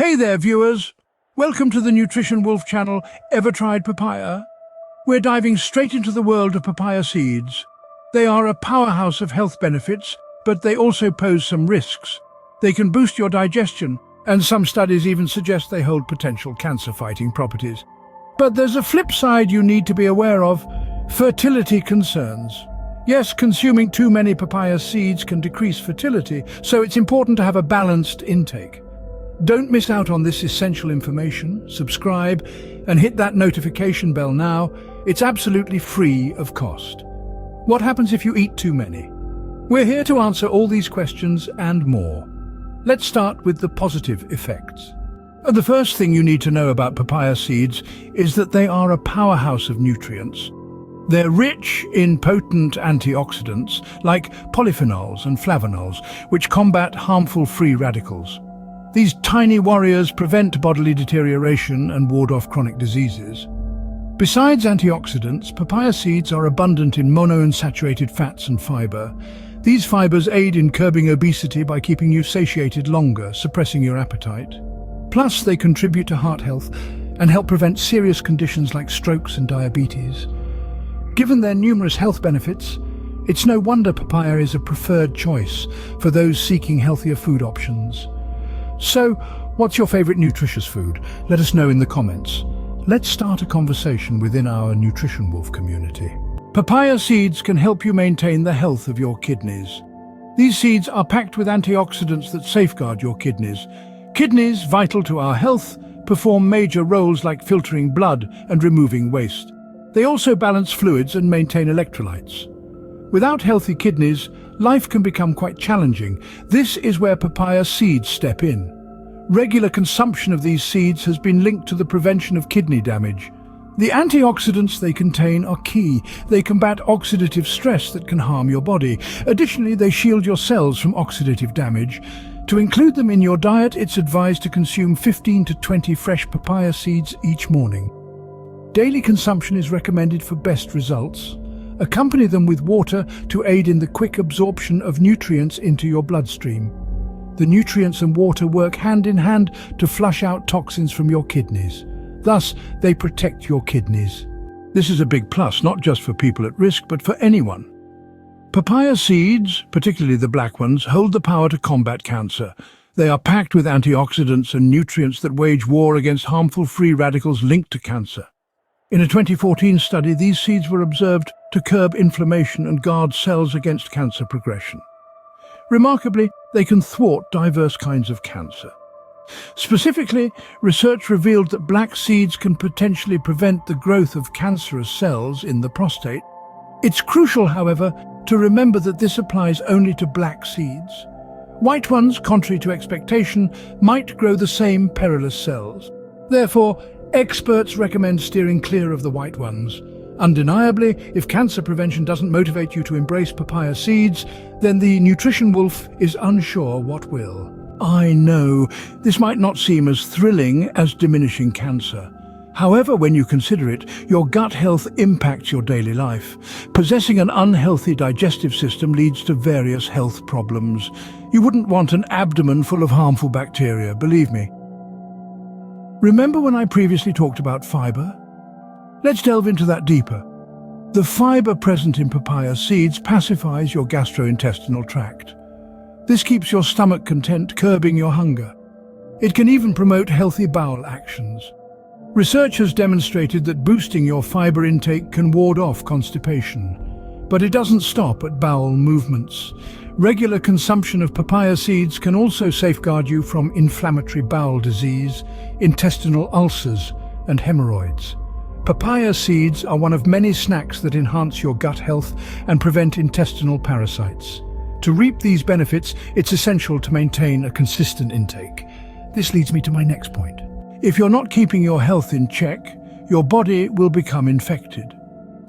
Hey there, viewers! Welcome to the Nutrition Wolf channel. Ever tried papaya? We're diving straight into the world of papaya seeds. They are a powerhouse of health benefits, but they also pose some risks. They can boost your digestion, and some studies even suggest they hold potential cancer-fighting properties. But there's a flip side you need to be aware of: fertility concerns. Yes, consuming too many papaya seeds can decrease fertility, so it's important to have a balanced intake. Don't miss out on this essential information. Subscribe and hit that notification bell now. It's absolutely free of cost. What happens if you eat too many? We're here to answer all these questions and more. Let's start with the positive effects. The first thing you need to know about papaya seeds is that they are a powerhouse of nutrients. They're rich in potent antioxidants like polyphenols and flavonols, which combat harmful free radicals. These tiny warriors prevent bodily deterioration and ward off chronic diseases. Besides antioxidants, papaya seeds are abundant in monounsaturated fats and fiber. These fibers aid in curbing obesity by keeping you satiated longer, suppressing your appetite. Plus, they contribute to heart health and help prevent serious conditions like strokes and diabetes. Given their numerous health benefits, it's no wonder papaya is a preferred choice for those seeking healthier food options. So, what's your favorite nutritious food? Let us know in the comments. Let's start a conversation within our Nutrition Wolf community. Papaya seeds can help you maintain the health of your kidneys. These seeds are packed with antioxidants that safeguard your kidneys. Kidneys, vital to our health, perform major roles like filtering blood and removing waste. They also balance fluids and maintain electrolytes. Without healthy kidneys, life can become quite challenging. This is where papaya seeds step in. Regular consumption of these seeds has been linked to the prevention of kidney damage. The antioxidants they contain are key. They combat oxidative stress that can harm your body. Additionally, they shield your cells from oxidative damage. To include them in your diet, it's advised to consume 15 to 20 fresh papaya seeds each morning. Daily consumption is recommended for best results. Accompany them with water to aid in the quick absorption of nutrients into your bloodstream. The nutrients and water work hand in hand to flush out toxins from your kidneys. Thus, they protect your kidneys. This is a big plus, not just for people at risk, but for anyone. Papaya seeds, particularly the black ones, hold the power to combat cancer. They are packed with antioxidants and nutrients that wage war against harmful free radicals linked to cancer. In a 2014 study, these seeds were observed to curb inflammation and guard cells against cancer progression. Remarkably, they can thwart diverse kinds of cancer. Specifically, research revealed that black seeds can potentially prevent the growth of cancerous cells in the prostate. It's crucial, however, to remember that this applies only to black seeds. White ones, contrary to expectation, might grow the same perilous cells. Therefore, experts recommend steering clear of the white ones. Undeniably, if cancer prevention doesn't motivate you to embrace papaya seeds, then the Nutrition Wolf is unsure what will. I know, this might not seem as thrilling as diminishing cancer. However, when you consider it, your gut health impacts your daily life. Possessing an unhealthy digestive system leads to various health problems. You wouldn't want an abdomen full of harmful bacteria, believe me. Remember when I previously talked about fiber? Let's delve into that deeper. The fiber present in papaya seeds pacifies your gastrointestinal tract. This keeps your stomach content, curbing your hunger. It can even promote healthy bowel actions. Research has demonstrated that boosting your fiber intake can ward off constipation. But it doesn't stop at bowel movements. Regular consumption of papaya seeds can also safeguard you from inflammatory bowel disease, intestinal ulcers, and hemorrhoids. Papaya seeds are one of many snacks that enhance your gut health and prevent intestinal parasites. To reap these benefits, it's essential to maintain a consistent intake. This leads me to my next point. If you're not keeping your health in check, your body will become infected.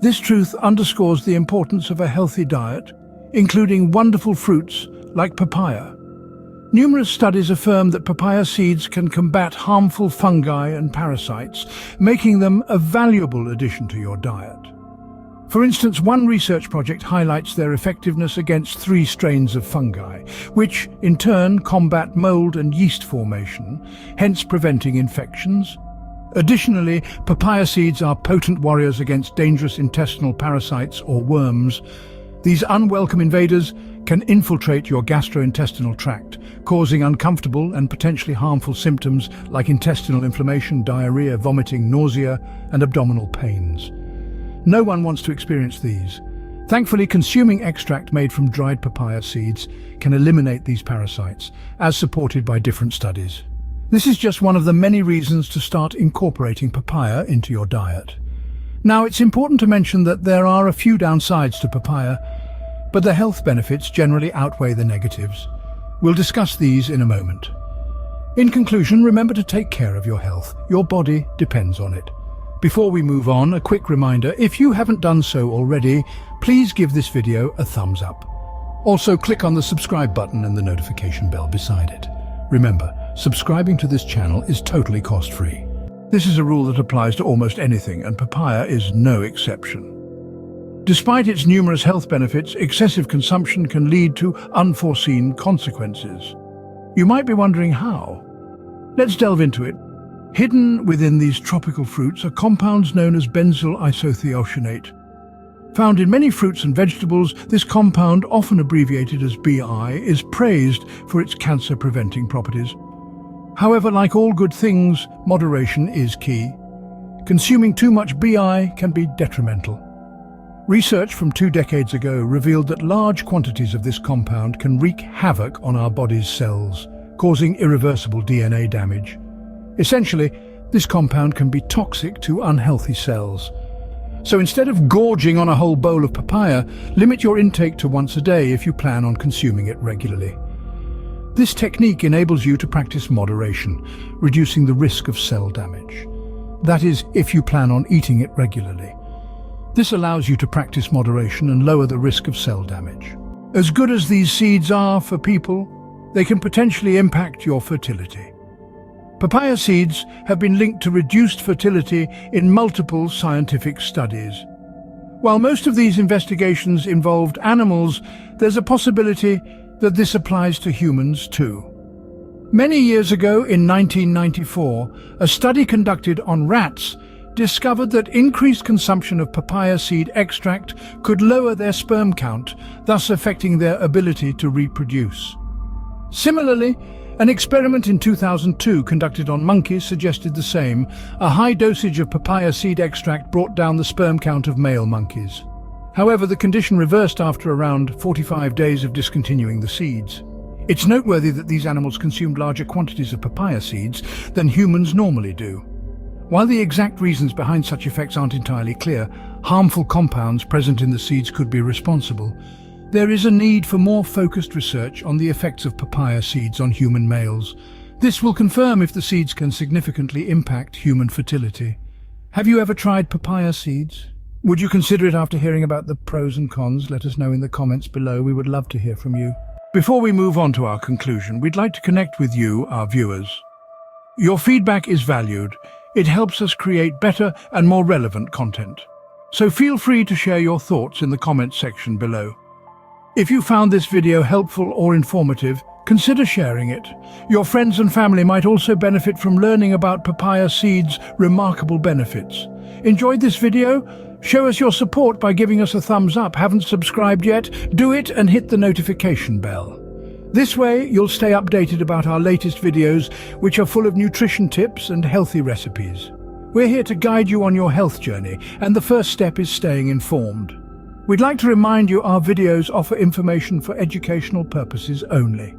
This truth underscores the importance of a healthy diet, including wonderful fruits like papaya. Numerous studies affirm that papaya seeds can combat harmful fungi and parasites, making them a valuable addition to your diet. For instance, one research project highlights their effectiveness against 3 strains of fungi, which in turn combat mold and yeast formation, hence preventing infections. Additionally, papaya seeds are potent warriors against dangerous intestinal parasites or worms. These unwelcome invaders can infiltrate your gastrointestinal tract, causing uncomfortable and potentially harmful symptoms like intestinal inflammation, diarrhea, vomiting, nausea, and abdominal pains. No one wants to experience these. Thankfully, consuming extract made from dried papaya seeds can eliminate these parasites, as supported by different studies. This is just one of the many reasons to start incorporating papaya into your diet. Now, it's important to mention that there are a few downsides to papaya, but the health benefits generally outweigh the negatives. We'll discuss these in a moment. In conclusion, remember to take care of your health. Your body depends on it. Before we move on, a quick reminder, if you haven't done so already, please give this video a thumbs up. Also, click on the subscribe button and the notification bell beside it. Remember, subscribing to this channel is totally cost-free. This is a rule that applies to almost anything, and papaya is no exception. Despite its numerous health benefits, excessive consumption can lead to unforeseen consequences. You might be wondering how. Let's delve into it. Hidden within these tropical fruits are compounds known as benzyl isothiocyanate. Found in many fruits and vegetables, this compound, often abbreviated as BI, is praised for its cancer-preventing properties. However, like all good things, moderation is key. Consuming too much BI can be detrimental. Research from 2 decades ago revealed that large quantities of this compound can wreak havoc on our body's cells, causing irreversible DNA damage. Essentially, this compound can be toxic to unhealthy cells. So instead of gorging on a whole bowl of papaya, limit your intake to once a day if you plan on consuming it regularly. This technique enables you to practice moderation, reducing the risk of cell damage. That is, if you plan on eating it regularly. This allows you to practice moderation and lower the risk of cell damage. As good as these seeds are for people, they can potentially impact your fertility. Papaya seeds have been linked to reduced fertility in multiple scientific studies. While most of these investigations involved animals, there's a possibility that this applies to humans too. Many years ago, in 1994, a study conducted on rats discovered that increased consumption of papaya seed extract could lower their sperm count, thus affecting their ability to reproduce. Similarly, an experiment in 2002 conducted on monkeys suggested the same. A high dosage of papaya seed extract brought down the sperm count of male monkeys. However, the condition reversed after around 45 days of discontinuing the seeds. It's noteworthy that these animals consumed larger quantities of papaya seeds than humans normally do. While the exact reasons behind such effects aren't entirely clear, harmful compounds present in the seeds could be responsible. There is a need for more focused research on the effects of papaya seeds on human males. This will confirm if the seeds can significantly impact human fertility. Have you ever tried papaya seeds? Would you consider it after hearing about the pros and cons? Let us know in the comments below. We would love to hear from you. Before we move on to our conclusion, we'd like to connect with you, our viewers. Your feedback is valued. It helps us create better and more relevant content. So feel free to share your thoughts in the comments section below. If you found this video helpful or informative, consider sharing it. Your friends and family might also benefit from learning about papaya seeds' remarkable benefits. Enjoyed this video? Show us your support by giving us a thumbs up. Haven't subscribed yet? Do it and hit the notification bell. This way, you'll stay updated about our latest videos, which are full of nutrition tips and healthy recipes. We're here to guide you on your health journey, and the first step is staying informed. We'd like to remind you our videos offer information for educational purposes only.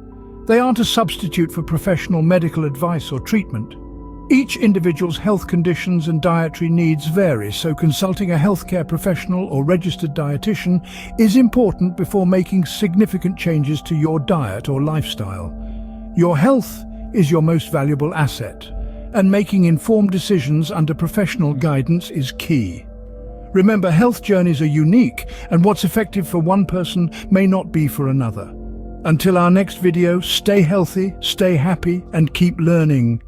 They aren't a substitute for professional medical advice or treatment. Each individual's health conditions and dietary needs vary, so consulting a healthcare professional or registered dietitian is important before making significant changes to your diet or lifestyle. Your health is your most valuable asset, and making informed decisions under professional guidance is key. Remember, health journeys are unique, and what's effective for one person may not be for another. Until our next video, stay healthy, stay happy, and keep learning.